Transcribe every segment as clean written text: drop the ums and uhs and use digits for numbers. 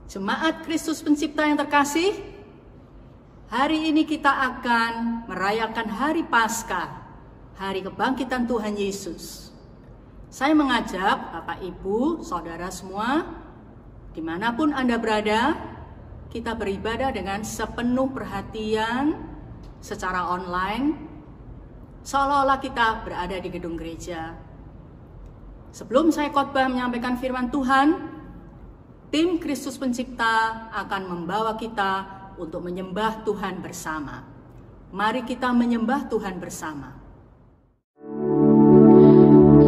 Jemaat Kristus Pencipta yang terkasih, hari ini kita akan merayakan Hari Paskah, Hari Kebangkitan Tuhan Yesus. Saya mengajak Bapak, Ibu, Saudara semua, dimanapun Anda berada, kita beribadah dengan sepenuh perhatian secara online, seolah-olah kita berada di gedung gereja. Sebelum saya khotbah menyampaikan firman Tuhan, tim Kristus Pencipta akan membawa kita untuk menyembah Tuhan bersama. Mari kita menyembah Tuhan bersama.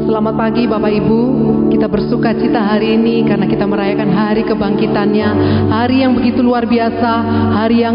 Selamat pagi Bapak Ibu, kita bersuka cita hari ini karena kita merayakan hari kebangkitannya, hari yang begitu luar biasa, hari yang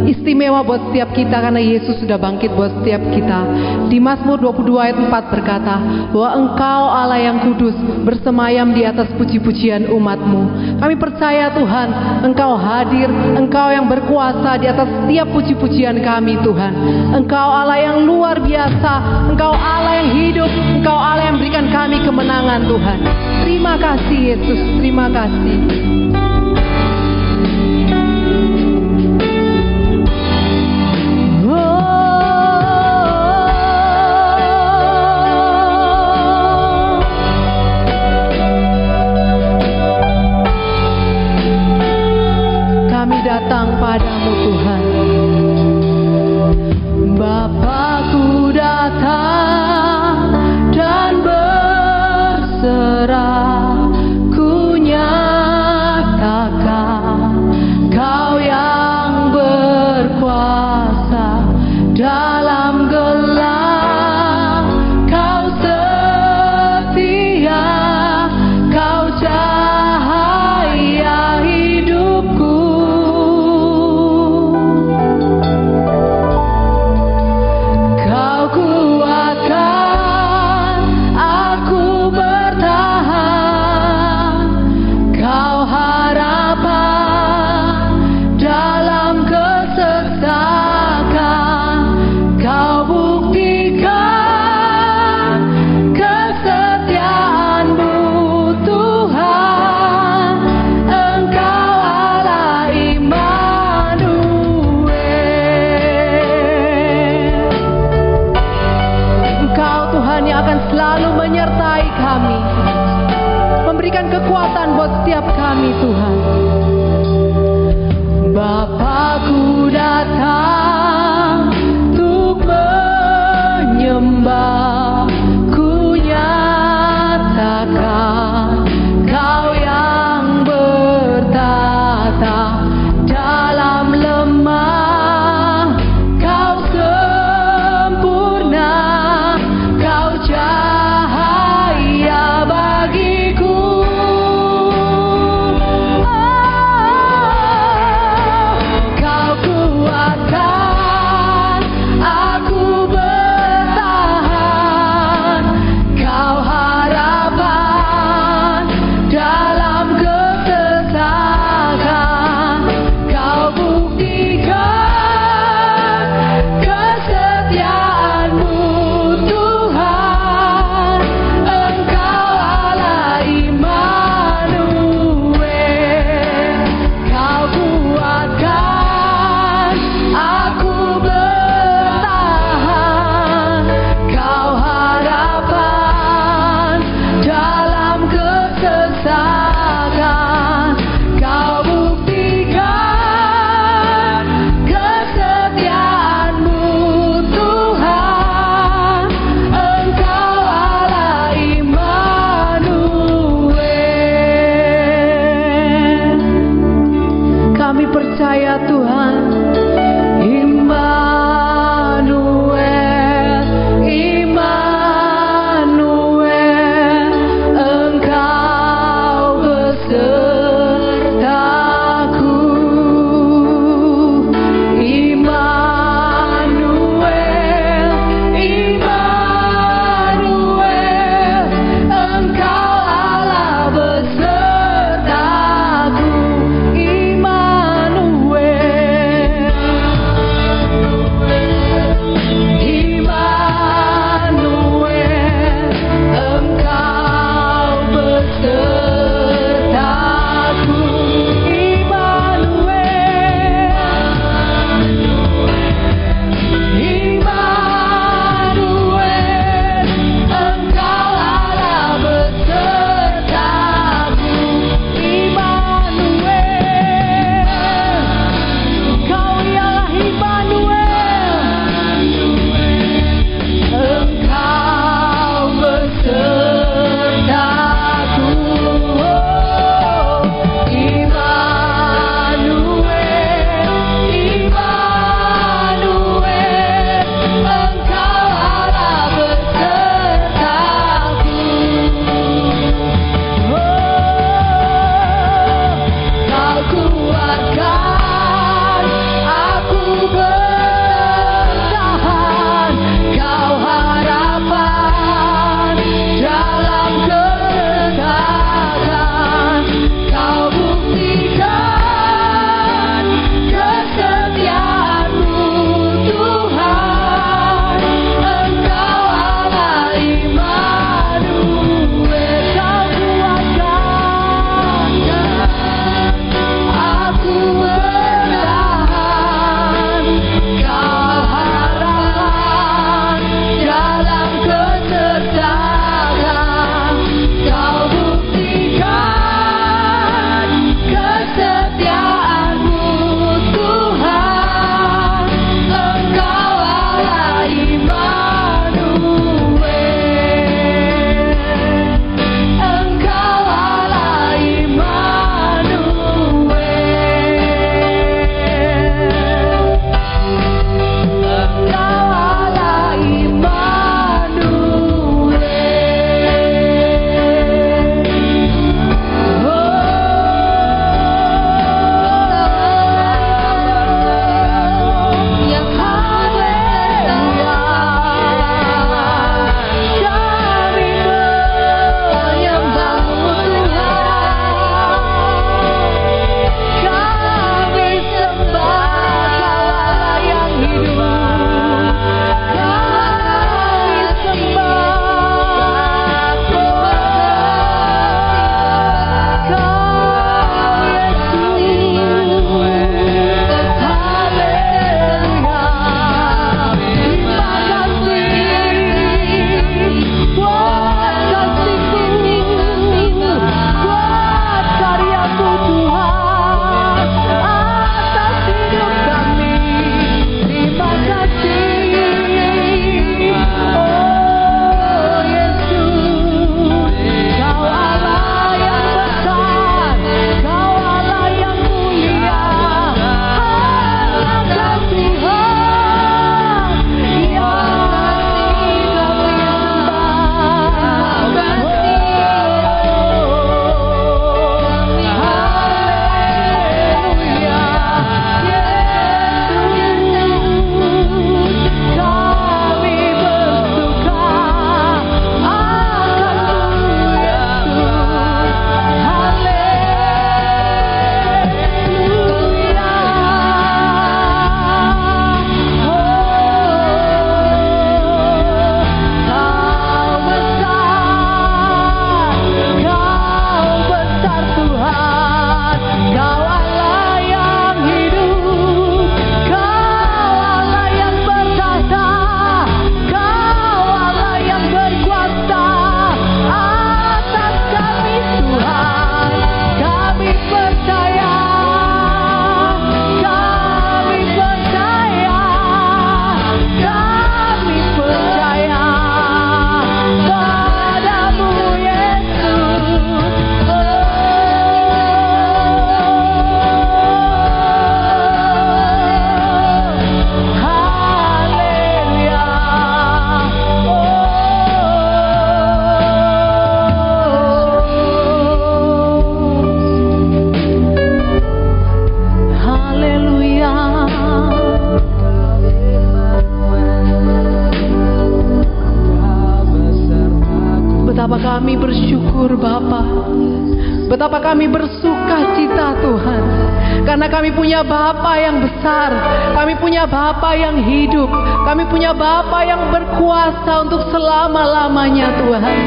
istimewa buat setiap kita karena Yesus sudah bangkit buat setiap kita. Di Mazmur 22 ayat 4 berkata bahwa Engkau Allah yang kudus bersemayam di atas puji-pujian umat-Mu. Kami percaya Tuhan, Engkau hadir, Engkau yang berkuasa di atas setiap puji-pujian kami Tuhan. Engkau Allah yang luar biasa, Engkau Allah yang hidup, Engkau Allah yang berikan kami kemenangan Tuhan. Terima kasih Yesus, terima kasih. Kami datang padamu Tuhan. Bapakku datang dan berserah, ku nyatakan Kau yang berkuasa dalam gelap. Kau setia, Kau cahaya hidupku. Kau kuatkan aku bertahan, Kau harapan dalam kesesakan. Kau buktikan kesetiaan-Mu Tuhan, Engkau Allah Immanuel. Engkau Tuhan yang akan selalu menyertai kami, memberikan kekuatan buat setiap kami Tuhan. Bapakku datang untuk menyembah, ku nyatakan Kau yang bertata dalam lemah. Kau sempurna, Kau cahaya bagiku. Kau kuatkan aku bertahan, Kau harapan dalam kesesakan. Kau buktikan kesetiaan-Mu Tuhan, Engkau Allah Immanuel. Kau kuatkan aku bertahan, Kau harapan dalam kesesakan. Kau buktikan kesetiaan-Mu Tuhan, Engkau Allah Immanuel. Kami percaya Tuhan, Immanuel, Immanuel, Engkau besertaku. Immanuel, Immanuel, Engkau Allah besertaku. Immanuel. Kami bersyukur Bapa. Betapa kami bersuka cita Tuhan, karena kami punya Bapa yang besar, kami punya Bapa yang hidup, kami punya Bapa yang berkuasa untuk selama-lamanya Tuhan.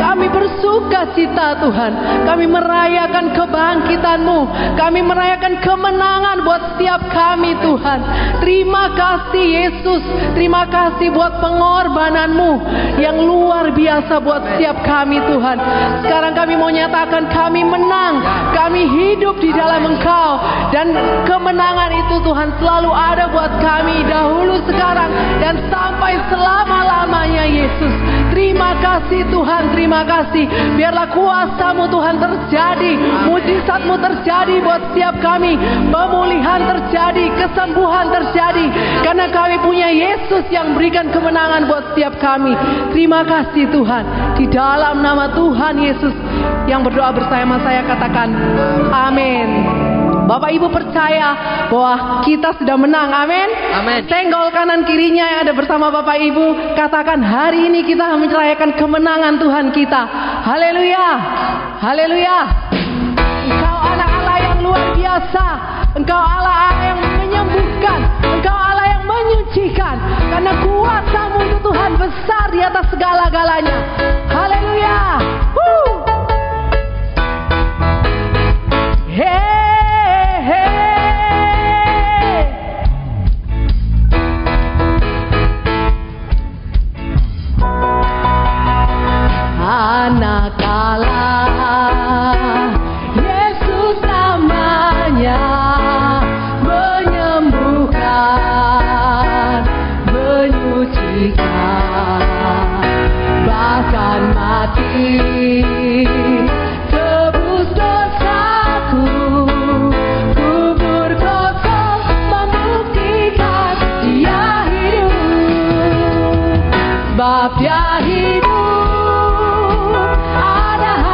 Kami bersuka cita Tuhan, kami merayakan kebangkitan-Mu, kami merayakan kemenangan buat setiap kami Tuhan. Terima kasih Yesus, terima kasih buat pengorbanan-Mu yang luar biasa buat setiap kami Tuhan. Sekarang kami mau nyatakan kami menang, kami hidup di dalam Engkau, dan kemenangan itu Tuhan selalu ada buat kami dahulu, sekarang, dan sampai selama-lamanya Yesus. Terima kasih Tuhan, terima kasih. Biarlah kuasa-Mu Tuhan terjadi, mujizat-Mu terjadi buat setiap kami, pemulihan terjadi, kesembuhan terjadi, karena kami punya Yesus yang berikan kemenangan buat setiap kami. Terima kasih Tuhan. Di dalam nama Tuhan Yesus yang berdoa bersama saya katakan amin. Bapak Ibu percaya bahwa kita sudah menang, amin? Amin. Senggol kanan kirinya yang ada bersama Bapak Ibu, katakan hari ini kita merayakan kemenangan Tuhan kita. Haleluya, haleluya. Engkau anak Allah yang luar biasa, Engkau Allah yang menyembuhkan, Engkau Allah yang menyucikan, karena kuasa-Mu itu Tuhan besar di atas segala-galanya. Haleluya. Anak Allah, Yesus namanya, menyembuhkan, menyucikan, bahkan mati tebus dosaku, kubur kosong membuktikan Dia hidup, sebab Dia hidup. Haleluya.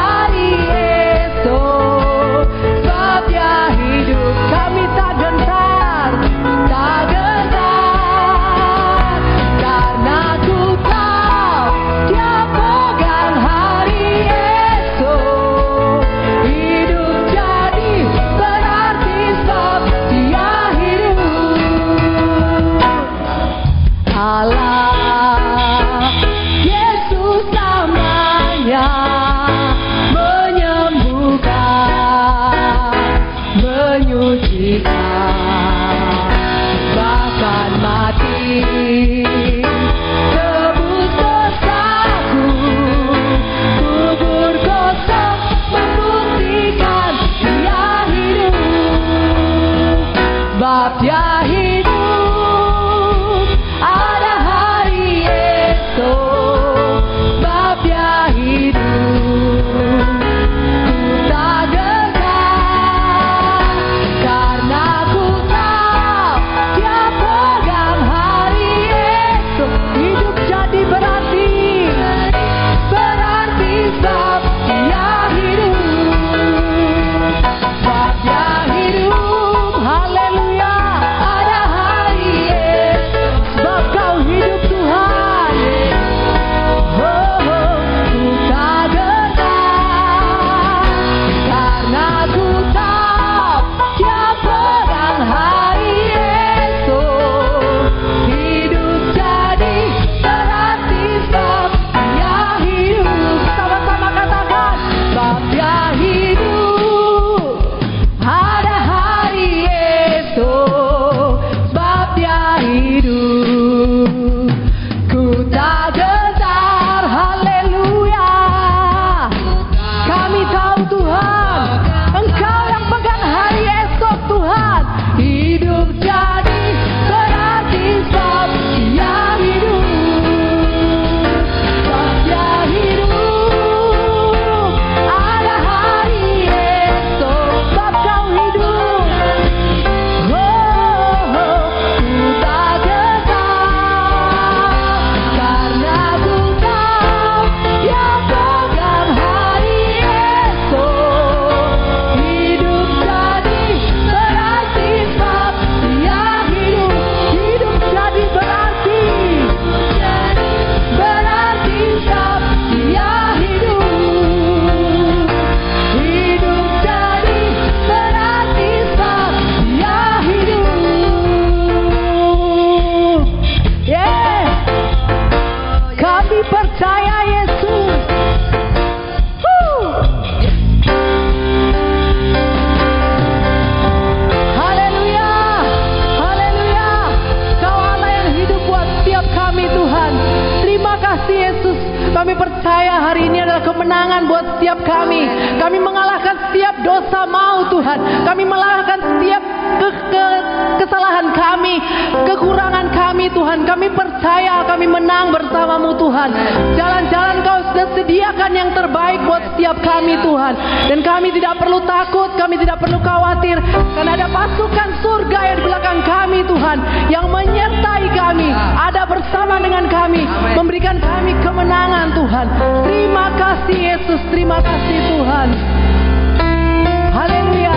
buat setiap kami. Kami mengalahkan setiap dosa mau Tuhan. Kami mengalahkan setiap kesalahan kami, kekurangan kami Tuhan. Kami percaya kami menang bersama-Mu Tuhan. Jalan-jalan Kau sudah sediakan yang terbaik buat setiap kami Tuhan. Dan kami tidak perlu takut, kami tidak perlu khawatir, karena ada pasukan surga yang di belakang kami Tuhan, yang menyertai kami, ada bersama dengan kami, memberikan kami kemenangan Tuhan. Terima kasih Yesus, terima kasih Tuhan. Haleluya.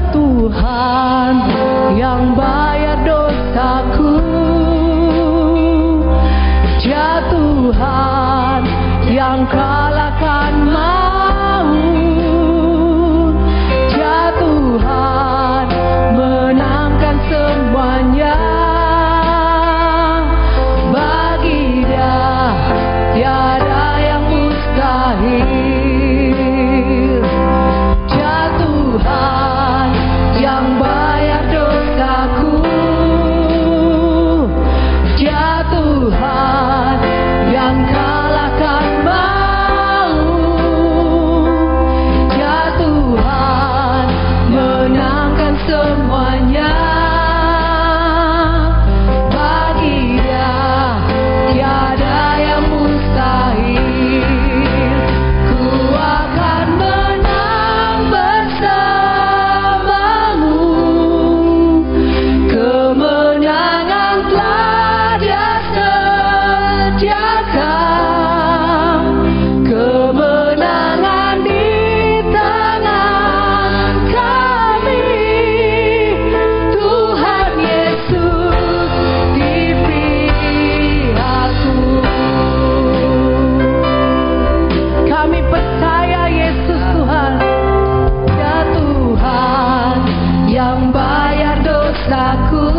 Tuhan yang bayar dosaku, ya Tuhan yang kalahkan maut, ya Tuhan menangkan semuanya. Bagi Dia tiada yang mustahil, ya Tuhan yang bayar dosaku, ya Tuhan yang kalahkan maut, ya Tuhan menangkan semuanya. Bagi Dia tiada yang mustahil. Ku akan menang bersamamu, kemenangan telah Dia sediakan, kemenangan di tangan kami. Tuhan Yesus di pihakku. Kami percaya Yesus Tuhan, ya Tuhan yang bayar dosaku,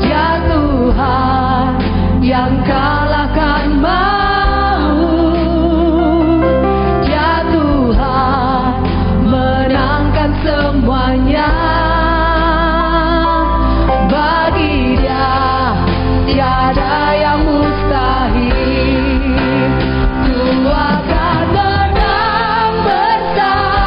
ya Tuhan yang kalahkan maut, ya Tuhan menangkan semuanya. Bagi Dia tiada yang mustahil. Ku akan menang bersamamu,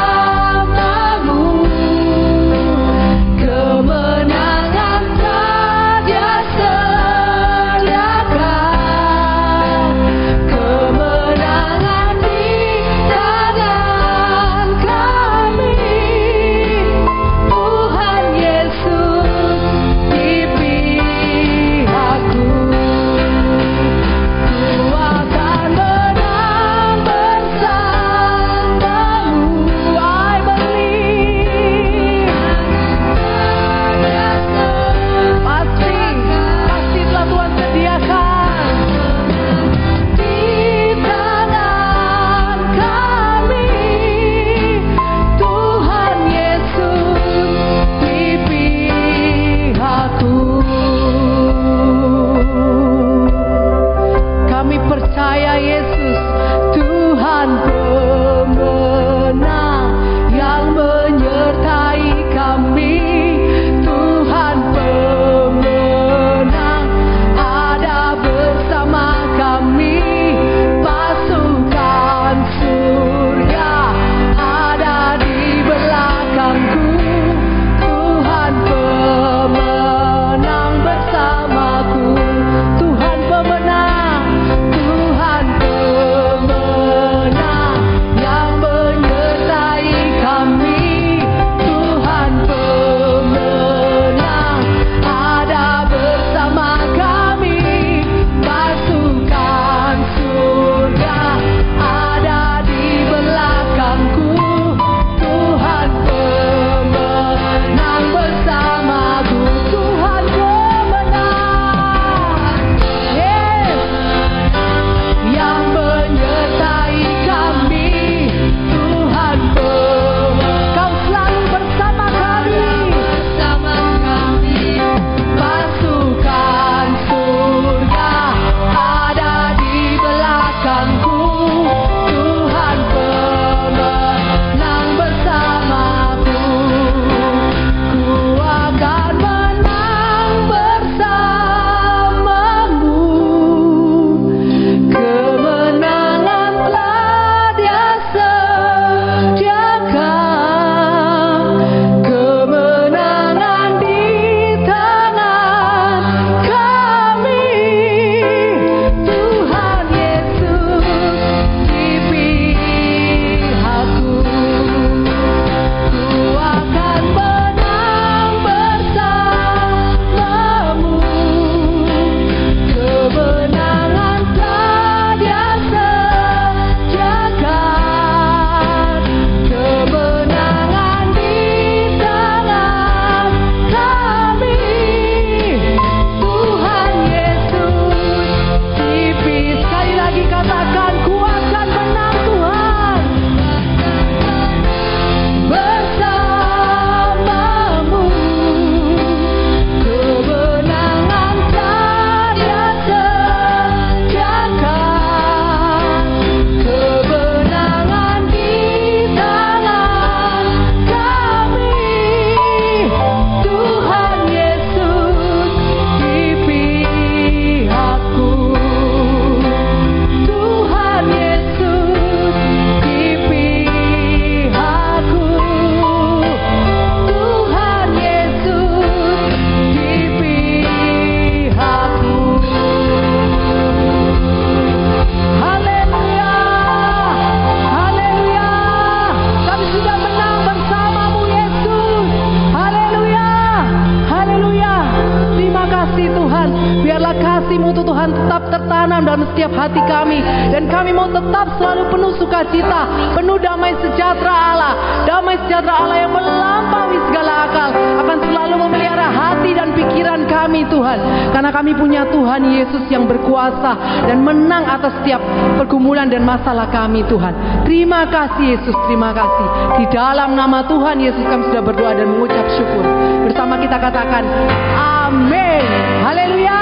tetap tertanam dalam setiap hati kami. Dan kami mau tetap selalu penuh sukacita, penuh damai sejahtera Allah. Damai sejahtera Allah yang melampaui segala akal akan selalu memelihara hati dan pikiran kami Tuhan. Karena kami punya Tuhan Yesus yang berkuasa dan menang atas setiap pergumulan dan masalah kami Tuhan. Terima kasih Yesus, terima kasih. Di dalam nama Tuhan Yesus kami sudah berdoa dan mengucap syukur. Bersama kita katakan amin. Haleluya.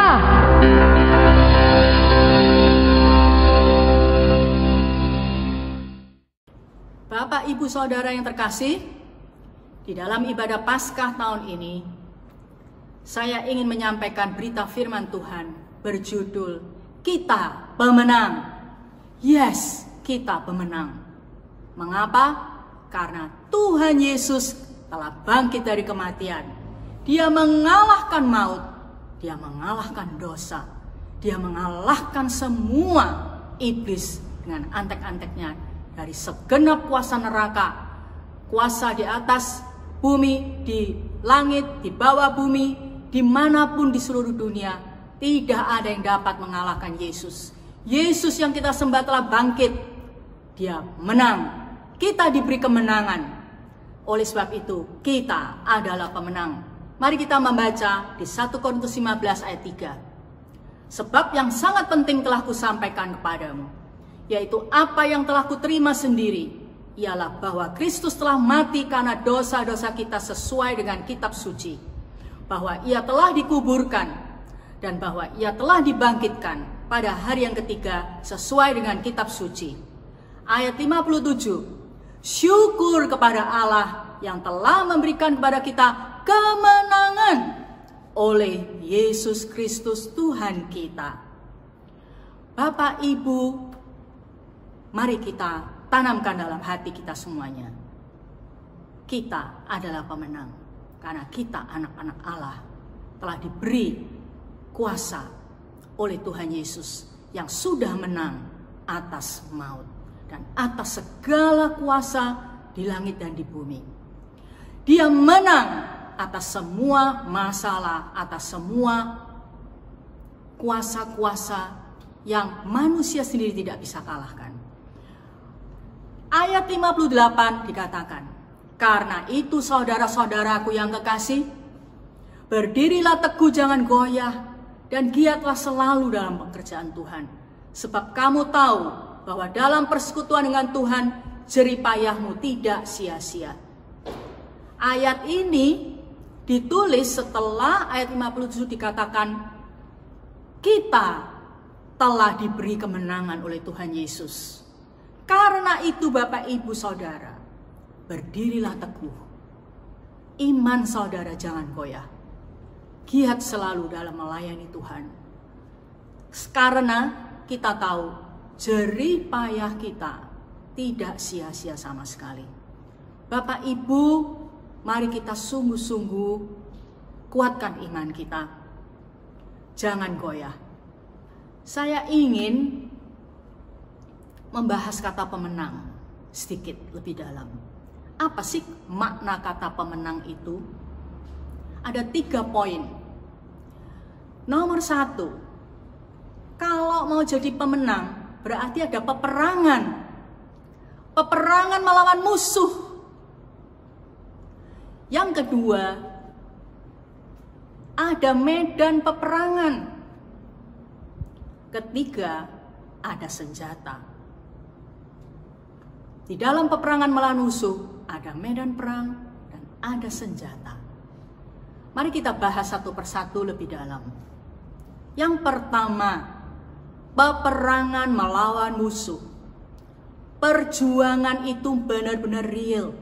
Bapak, Ibu, Saudara yang terkasih, di dalam ibadah Paskah tahun ini, saya ingin menyampaikan berita firman Tuhan berjudul Kita Pemenang. Yes, kita pemenang. Mengapa? Karena Tuhan Yesus telah bangkit dari kematian. Dia mengalahkan maut, Dia mengalahkan dosa, Dia mengalahkan semua iblis dengan antek-anteknya dari segenap kuasa neraka, kuasa di atas bumi, di langit, di bawah bumi, dimanapun di seluruh dunia. Tidak ada yang dapat mengalahkan Yesus. Yesus yang kita sembah telah bangkit. Dia menang. Kita diberi kemenangan. Oleh sebab itu, kita adalah pemenang. Mari kita membaca di 1 Korintus 15 ayat 3. Sebab yang sangat penting telah kusampaikan kepadamu, yaitu apa yang telah kuterima sendiri, ialah bahwa Kristus telah mati karena dosa-dosa kita sesuai dengan kitab suci, bahwa Ia telah dikuburkan, dan bahwa Ia telah dibangkitkan pada hari yang ketiga sesuai dengan kitab suci. Ayat 57, syukur kepada Allah yang telah memberikan kepada kita kemenangan oleh Yesus Kristus Tuhan kita. Bapak, Ibu, mari kita tanamkan dalam hati kita semuanya. Kita adalah pemenang karena kita anak-anak Allah, telah diberi kuasa oleh Tuhan Yesus yang sudah menang atas maut dan atas segala kuasa di langit dan di bumi. Dia menang atas semua masalah, atas semua kuasa-kuasa yang manusia sendiri tidak bisa kalahkan. Ayat 58 dikatakan, karena itu saudara-saudaraku yang kekasih, berdirilah teguh, jangan goyah, dan giatlah selalu dalam pekerjaan Tuhan. Sebab kamu tahu bahwa dalam persekutuan dengan Tuhan, jerih payahmu tidak sia-sia. Ayat ini ditulis setelah ayat 57 dikatakan, kita telah diberi kemenangan oleh Tuhan Yesus. Karena itu Bapak, Ibu, Saudara, berdirilah teguh. Iman saudara jangan goyah. Giat selalu dalam melayani Tuhan. Karena kita tahu jerih payah kita tidak sia-sia sama sekali. Bapak, Ibu, mari kita sungguh-sungguh kuatkan iman kita. Jangan goyah. Saya ingin membahas kata pemenang sedikit lebih dalam. Apa sih makna kata pemenang itu? Ada 3 poin. Nomor 1, kalau mau jadi pemenang berarti ada peperangan. Peperangan melawan musuh. Yang kedua, ada medan peperangan. Ketiga, ada senjata. Di dalam peperangan melawan musuh, ada medan perang dan ada senjata. Mari kita bahas satu persatu lebih dalam. Yang pertama, peperangan melawan musuh. Perjuangan itu benar-benar real.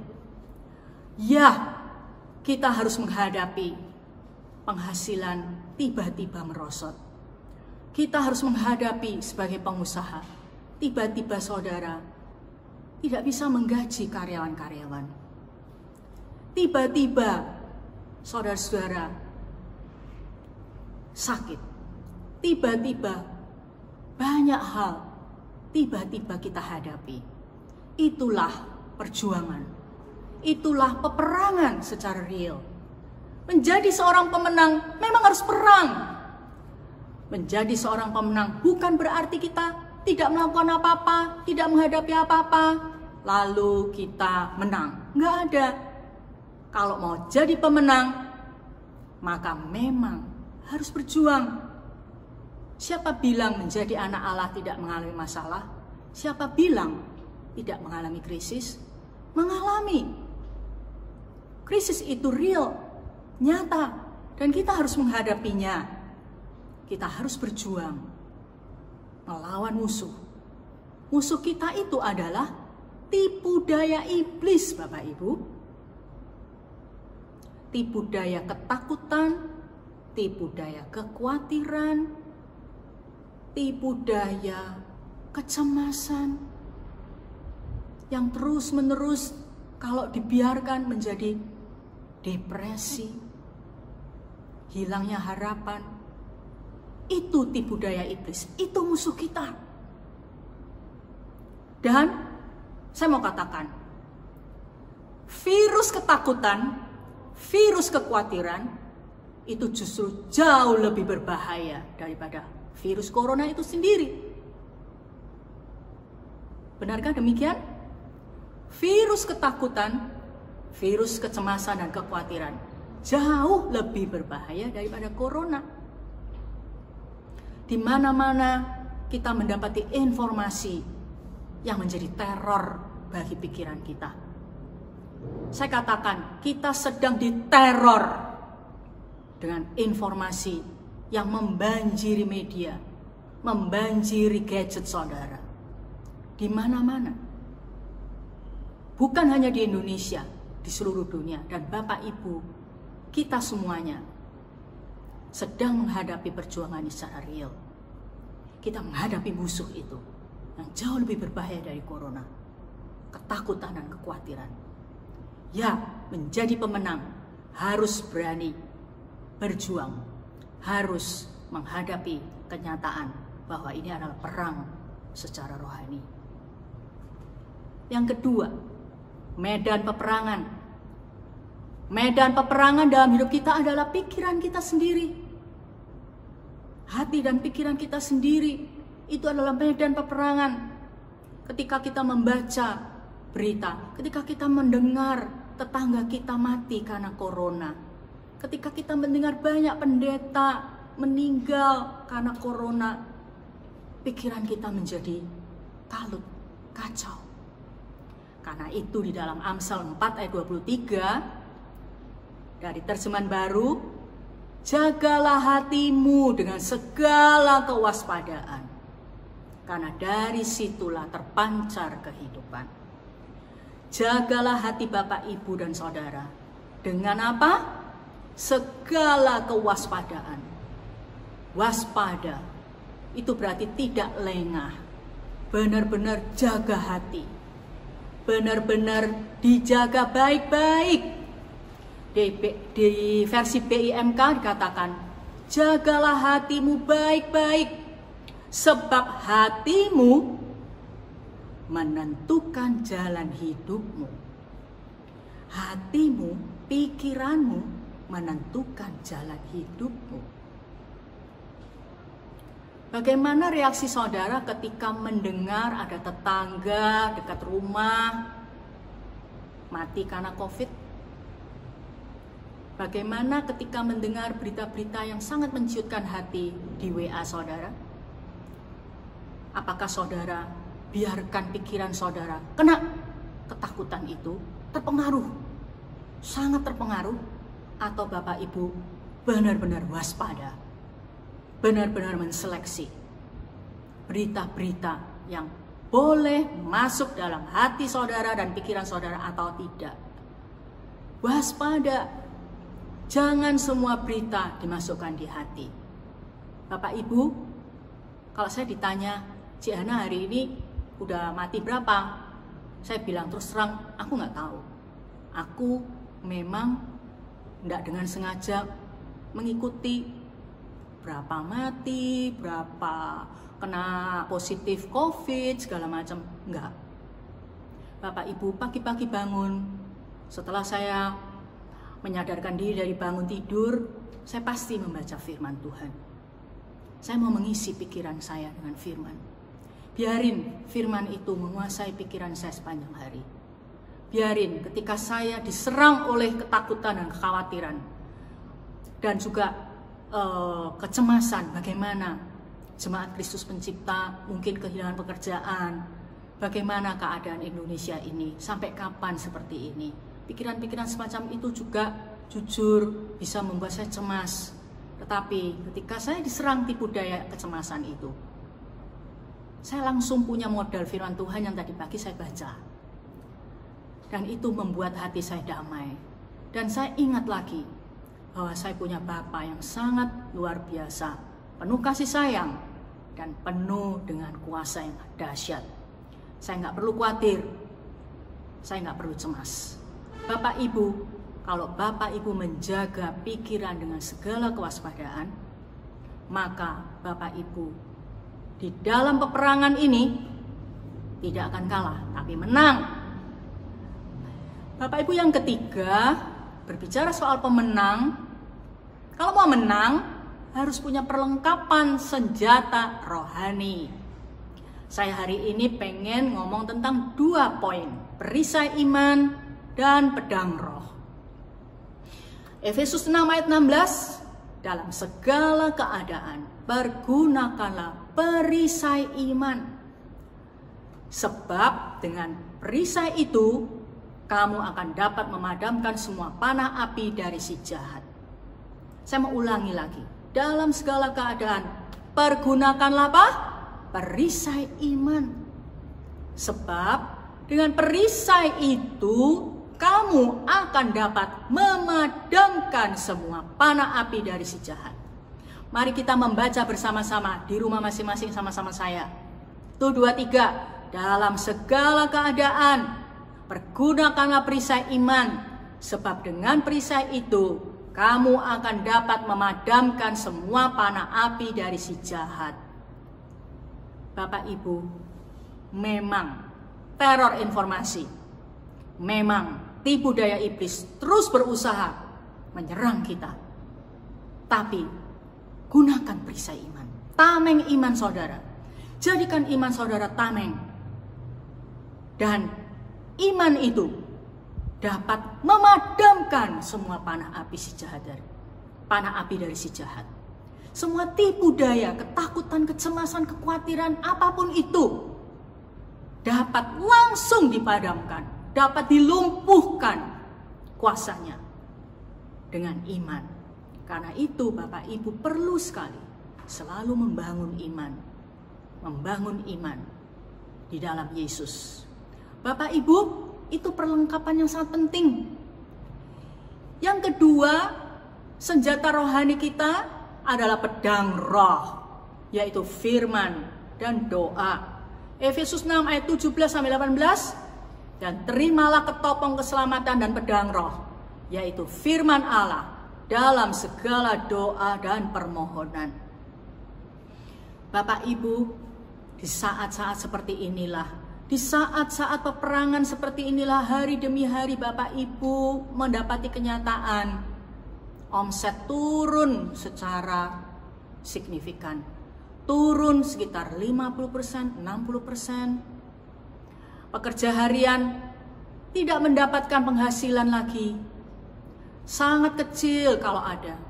Ya, kita harus menghadapi penghasilan tiba-tiba merosot. Kita harus menghadapi sebagai pengusaha, tiba-tiba saudara tidak bisa menggaji karyawan-karyawan. Tiba-tiba saudara-saudara sakit. Tiba-tiba banyak hal tiba-tiba kita hadapi. Itulah perjuangan. Itulah peperangan secara real. Menjadi seorang pemenang memang harus perang. Menjadi seorang pemenang bukan berarti kita tidak melakukan apa-apa, tidak menghadapi apa-apa, lalu kita menang. Nggak ada. Kalau mau jadi pemenang, maka memang harus berjuang. Siapa bilang menjadi anak Allah tidak mengalami masalah? Siapa bilang tidak mengalami krisis? Mengalami. Krisis itu real, nyata, dan kita harus menghadapinya. Kita harus berjuang melawan musuh. Musuh kita itu adalah tipu daya iblis, Bapak Ibu. Tipu daya ketakutan, tipu daya kekhawatiran, tipu daya kecemasan yang terus-menerus kalau dibiarkan menjadi depresi, hilangnya harapan. Itu tipu daya iblis, itu musuh kita. Dan saya mau katakan, virus ketakutan, virus kekhawatiran itu justru jauh lebih berbahaya daripada virus corona itu sendiri. Benarkah demikian? Virus ketakutan, virus kecemasan dan kekhawatiran jauh lebih berbahaya daripada corona. Di mana-mana kita mendapati informasi yang menjadi teror bagi pikiran kita. Saya katakan, kita sedang diteror dengan informasi yang membanjiri media, membanjiri gadget saudara. Di mana-mana. Bukan hanya di Indonesia, di seluruh dunia. Dan Bapak Ibu, kita semuanya sedang menghadapi perjuangan secara real. Kita menghadapi musuh itu yang jauh lebih berbahaya dari corona, ketakutan dan kekhawatiran. Ya, menjadi pemenang harus berani berjuang, harus menghadapi kenyataan bahwa ini adalah perang secara rohani. Yang kedua, medan peperangan. Medan peperangan dalam hidup kita adalah pikiran kita sendiri. Hati dan pikiran kita sendiri itu adalah medan peperangan. Ketika kita membaca berita, ketika kita mendengar tetangga kita mati karena corona, ketika kita mendengar banyak pendeta meninggal karena corona, pikiran kita menjadi kalut, kacau. Karena itu di dalam Amsal 4 ayat 23 dari terjemahan baru, jagalah hatimu dengan segala kewaspadaan, karena dari situlah terpancar kehidupan. Jagalah hati Bapak, Ibu, dan Saudara dengan apa? Segala kewaspadaan. Waspada itu berarti tidak lengah, benar-benar jaga hati, benar-benar dijaga baik-baik. Di versi BIMK dikatakan, jagalah hatimu baik-baik, sebab hatimu menentukan jalan hidupmu. Hatimu, pikiranmu menentukan jalan hidupmu. Bagaimana reaksi saudara ketika mendengar ada tetangga dekat rumah mati karena COVID? Bagaimana ketika mendengar berita-berita yang sangat menciutkan hati di WA saudara? Apakah saudara biarkan pikiran saudara kena ketakutan itu, terpengaruh, sangat terpengaruh? Atau Bapak Ibu benar-benar waspada, benar-benar menseleksi berita-berita yang boleh masuk dalam hati saudara dan pikiran saudara atau tidak? Waspada. Jangan semua berita dimasukkan di hati. Bapak Ibu, kalau saya ditanya, Cik Hana hari ini udah mati berapa? Saya bilang terus terang, aku nggak tahu. Aku memang nggak dengan sengaja mengikuti berapa mati, berapa kena positif COVID, segala macam. Enggak. Bapak Ibu pagi-pagi bangun, setelah saya menyadarkan diri dari bangun tidur, saya pasti membaca firman Tuhan. Saya mau mengisi pikiran saya dengan firman. Biarin firman itu menguasai pikiran saya sepanjang hari. Biarin ketika saya diserang oleh ketakutan dan kekhawatiran, dan juga kecemasan, bagaimana Jemaat Kristus Pencipta mungkin kehilangan pekerjaan, bagaimana keadaan Indonesia ini, sampai kapan seperti ini. Pikiran-pikiran semacam itu juga jujur bisa membuat saya cemas. Tetapi ketika saya diserang tipu daya kecemasan itu, saya langsung punya modal firman Tuhan yang tadi pagi saya baca. Dan itu membuat hati saya damai. Dan saya ingat lagi bahwa saya punya Bapa yang sangat luar biasa, penuh kasih sayang, dan penuh dengan kuasa yang dahsyat. Saya nggak perlu khawatir, saya nggak perlu cemas. Bapak Ibu, kalau Bapak Ibu menjaga pikiran dengan segala kewaspadaan, maka Bapak Ibu di dalam peperangan ini tidak akan kalah, tapi menang. Bapak Ibu, yang ketiga, berbicara soal pemenang. Kalau mau menang, harus punya perlengkapan senjata rohani. Saya hari ini pengen ngomong tentang 2 poin, perisai iman dan pedang roh. Efesus 6 ayat 16, dalam segala keadaan pergunakanlah perisai iman. Sebab dengan perisai itu kamu akan dapat memadamkan semua panah api dari si jahat. Saya mau ulangi lagi. Dalam segala keadaan pergunakanlah apa? Perisai iman. Sebab dengan perisai itu kamu akan dapat memadamkan semua panah api dari si jahat. Mari kita membaca bersama-sama di rumah masing-masing sama-sama saya. 1, 2, 3. Dalam segala keadaan pergunakanlah perisai iman, sebab dengan perisai itu kamu akan dapat memadamkan semua panah api dari si jahat. Bapak Ibu, memang teror informasi, memang tipu daya iblis terus berusaha menyerang kita. Tapi gunakan perisai iman, tameng iman saudara. Jadikan iman saudara tameng. Dan iman itu dapat memadamkan semua panah api si jahat dari si jahat. Semua tipu daya, ketakutan, kecemasan, kekhawatiran, apapun itu dapat langsung dipadamkan, dapat dilumpuhkan kuasanya dengan iman. Karena itu Bapak Ibu perlu sekali selalu membangun iman di dalam Yesus. Bapak Ibu, itu perlengkapan yang sangat penting. Yang kedua, senjata rohani kita adalah pedang roh, yaitu firman dan doa. Efesus 6 ayat 17-18, dan terimalah ketopong keselamatan dan pedang roh, yaitu firman Allah dalam segala doa dan permohonan. Bapak Ibu, di saat-saat seperti inilah, di saat-saat peperangan seperti inilah, hari demi hari Bapak Ibu mendapati kenyataan omset turun secara signifikan. Turun sekitar 50%, 60%. Pekerja harian tidak mendapatkan penghasilan lagi. Sangat kecil kalau ada.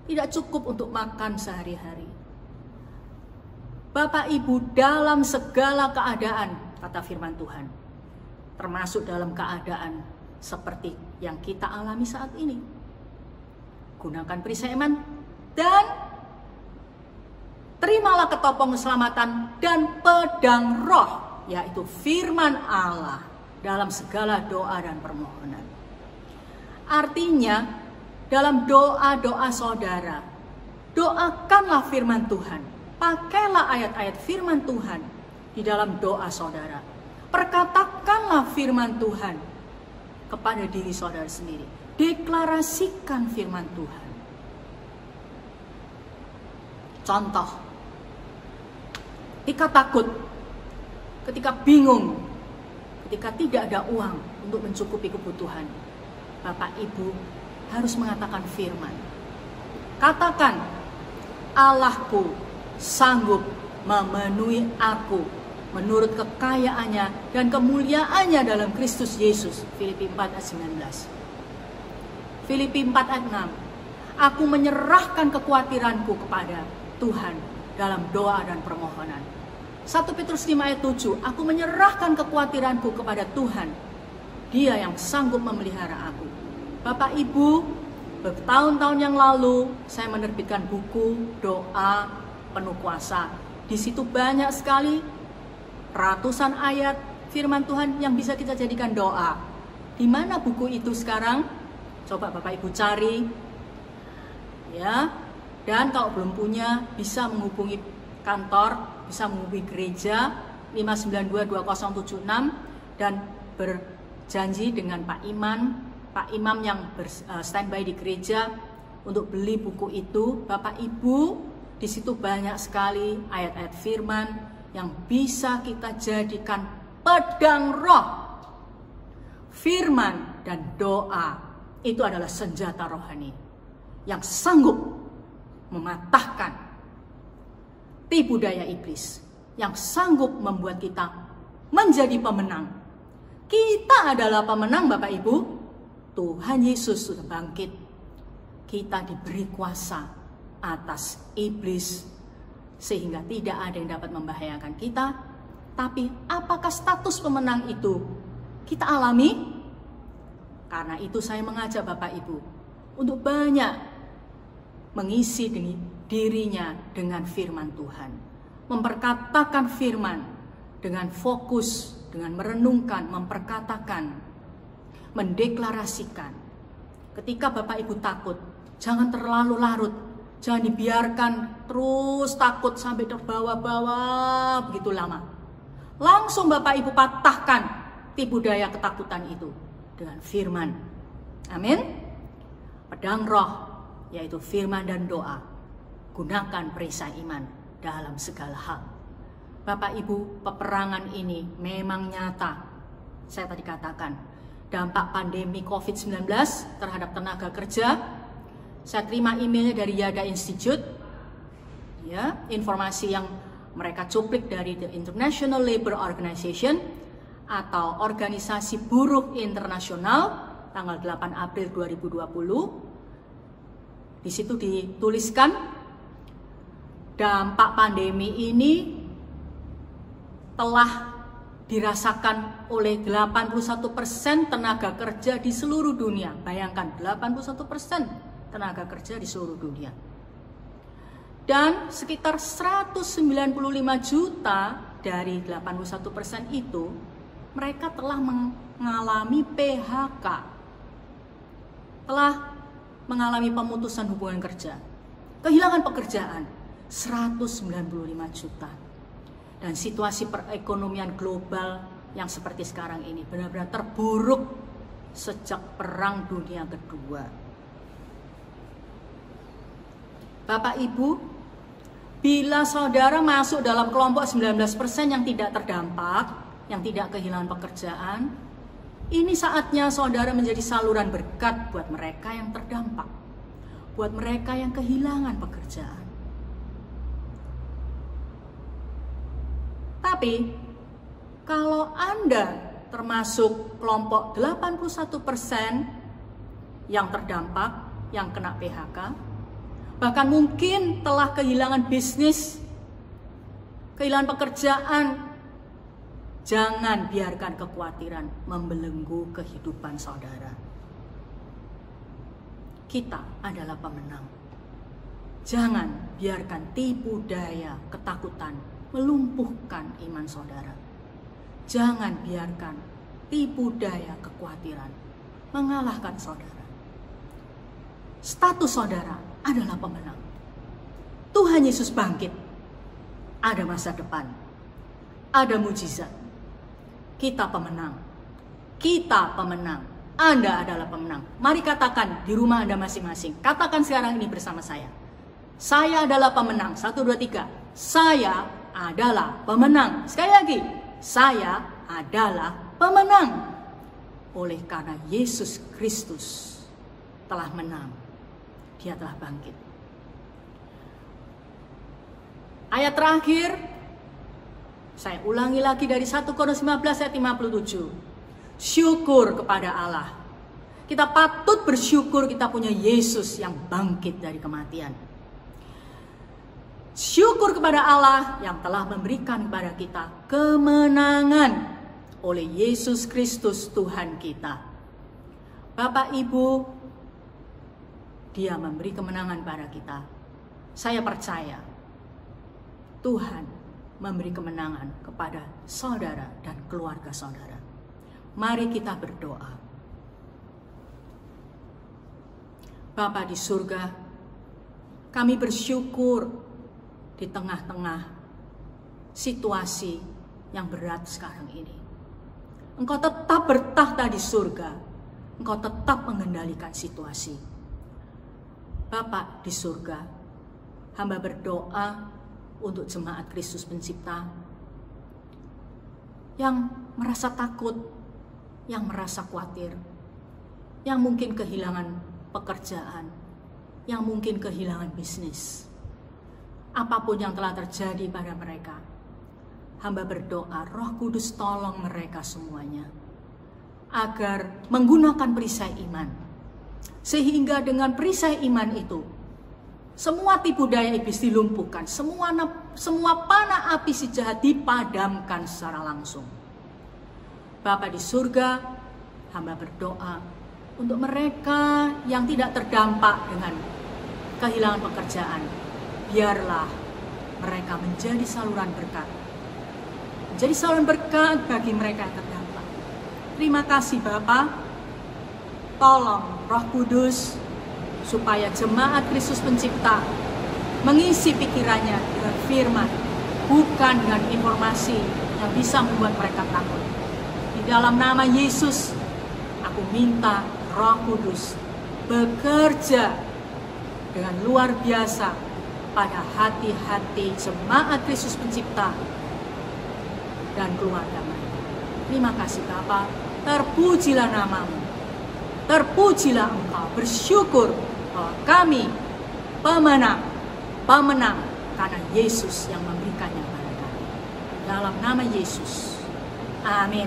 Tidak cukup untuk makan sehari-hari. Bapak Ibu, dalam segala keadaan, kata firman Tuhan, termasuk dalam keadaan seperti yang kita alami saat ini, gunakan perisai iman dan terimalah ketopong keselamatan dan pedang roh, yaitu firman Allah dalam segala doa dan permohonan. Artinya, dalam doa-doa saudara, doakanlah firman Tuhan, pakailah ayat-ayat firman Tuhan di dalam doa saudara. Perkatakanlah firman Tuhan kepada diri saudara sendiri. Deklarasikan firman Tuhan. Contoh, ketika takut, ketika bingung, ketika tidak ada uang untuk mencukupi kebutuhan, Bapak Ibu harus mengatakan firman. Katakan, Allahku sanggup memenuhi aku menurut kekayaannya dan kemuliaannya dalam Kristus Yesus. Filipi 4 ayat 19. Filipi 4 ayat 6. Aku menyerahkan kekhawatiranku kepada Tuhan dalam doa dan permohonan. 1 Petrus 5 ayat 7. Aku menyerahkan kekhawatiranku kepada Tuhan. Dia yang sanggup memelihara aku. Bapak Ibu, bertahun-tahun yang lalu saya menerbitkan buku Doa Penuh Kuasa. Di situ banyak sekali ratusan ayat firman Tuhan yang bisa kita jadikan doa. Di mana buku itu sekarang? Coba Bapak Ibu cari. Ya. Dan kalau belum punya, bisa menghubungi kantor, bisa menghubungi gereja 5922076 dan berjanji dengan Pak Imam yang standby di gereja untuk beli buku itu. Bapak Ibu, di situ banyak sekali ayat-ayat firman yang bisa kita jadikan pedang roh. Firman dan doa itu adalah senjata rohani yang sanggup mematahkan tipu daya iblis, yang sanggup membuat kita menjadi pemenang. Kita adalah pemenang, Bapak Ibu. Tuhan Yesus sudah bangkit. Kita diberi kuasa atas iblis sehingga tidak ada yang dapat membahayakan kita. Tapi apakah status pemenang itu kita alami? Karena itu saya mengajak Bapak Ibu untuk banyak mengisi dirinya dengan firman Tuhan, memperkatakan firman dengan fokus, dengan merenungkan, memperkatakan, mendeklarasikan. Ketika Bapak Ibu takut, jangan terlalu larut. Jangan dibiarkan terus takut sampai terbawa-bawa begitu lama. Langsung Bapak Ibu patahkan tipu daya ketakutan itu dengan firman. Amin. Pedang roh, yaitu firman dan doa. Gunakan perisai iman dalam segala hal. Bapak Ibu, peperangan ini memang nyata. Saya tadi katakan, dampak pandemi COVID-19 terhadap tenaga kerja. Saya terima emailnya dari Yada Institute, ya, informasi yang mereka cuplik dari The International Labour Organization atau Organisasi Buruh Internasional tanggal 8 April 2020. Di situ dituliskan dampak pandemi ini telah dirasakan oleh 81% tenaga kerja di seluruh dunia. Bayangkan, 81% tenaga kerja di seluruh dunia. Dan sekitar 195 juta dari 81% itu, mereka telah mengalami PHK. Telah mengalami pemutusan hubungan kerja. Kehilangan pekerjaan, 195 juta. Dan situasi perekonomian global yang seperti sekarang ini benar-benar terburuk sejak Perang Dunia Kedua. Bapak Ibu, bila saudara masuk dalam kelompok 19% yang tidak terdampak, yang tidak kehilangan pekerjaan, ini saatnya saudara menjadi saluran berkat buat mereka yang terdampak, buat mereka yang kehilangan pekerjaan. Tapi, kalau Anda termasuk kelompok 81% yang terdampak, yang kena PHK, bahkan mungkin telah kehilangan bisnis, kehilangan pekerjaan, jangan biarkan kekhawatiran membelenggu kehidupan saudara. Kita adalah pemenang. Jangan biarkan tipu daya ketakutan melumpuhkan iman saudara. Jangan biarkan tipu daya kekhawatiran mengalahkan saudara. Status saudara adalah pemenang. Tuhan Yesus bangkit. Ada masa depan. Ada mujizat. Kita pemenang. Kita pemenang. Anda adalah pemenang. Mari katakan di rumah Anda masing-masing. Katakan sekarang ini bersama saya. Saya adalah pemenang. 1, 2, 3. Saya adalah pemenang. Sekali lagi. Saya adalah pemenang. Oleh karena Yesus Kristus telah menang. Dia telah bangkit. Ayat terakhir, saya ulangi lagi dari 1 Korintus 15 ayat 57. Syukur kepada Allah. Kita patut bersyukur kita punya Yesus yang bangkit dari kematian. Syukur kepada Allah yang telah memberikan kepada kita kemenangan oleh Yesus Kristus Tuhan kita. Bapak Ibu, Dia memberi kemenangan pada kita. Saya percaya Tuhan memberi kemenangan kepada saudara dan keluarga saudara. Mari kita berdoa. Bapa di surga, kami bersyukur di tengah-tengah situasi yang berat sekarang ini. Engkau tetap bertahta di surga. Engkau tetap mengendalikan situasi. Bapa di surga, hamba berdoa untuk jemaat Kristus Pencipta yang merasa takut, yang merasa khawatir, yang mungkin kehilangan pekerjaan, yang mungkin kehilangan bisnis. Apapun yang telah terjadi pada mereka, hamba berdoa Roh Kudus tolong mereka semuanya agar menggunakan perisai iman, sehingga dengan perisai iman itu semua tipu daya iblis dilumpuhkan, semua panah api si jahat dipadamkan secara langsung. Bapa di surga, hamba berdoa untuk mereka yang tidak terdampak dengan kehilangan pekerjaan. Biarlah mereka menjadi saluran berkat. Menjadi saluran berkat bagi mereka yang terdampak. Terima kasih Bapa. Tolong Roh Kudus supaya jemaat Kristus Pencipta mengisi pikirannya dengan firman, bukan dengan informasi yang bisa membuat mereka takut. Di dalam nama Yesus, aku minta Roh Kudus bekerja dengan luar biasa pada hati-hati jemaat Kristus Pencipta dan keluarga mereka. Terima kasih Bapa, terpujilah namamu, terpujilah Engkau, bersyukur bahwa kami pemenang karena Yesus yang memberikannya pada kami. Dalam nama Yesus, amin.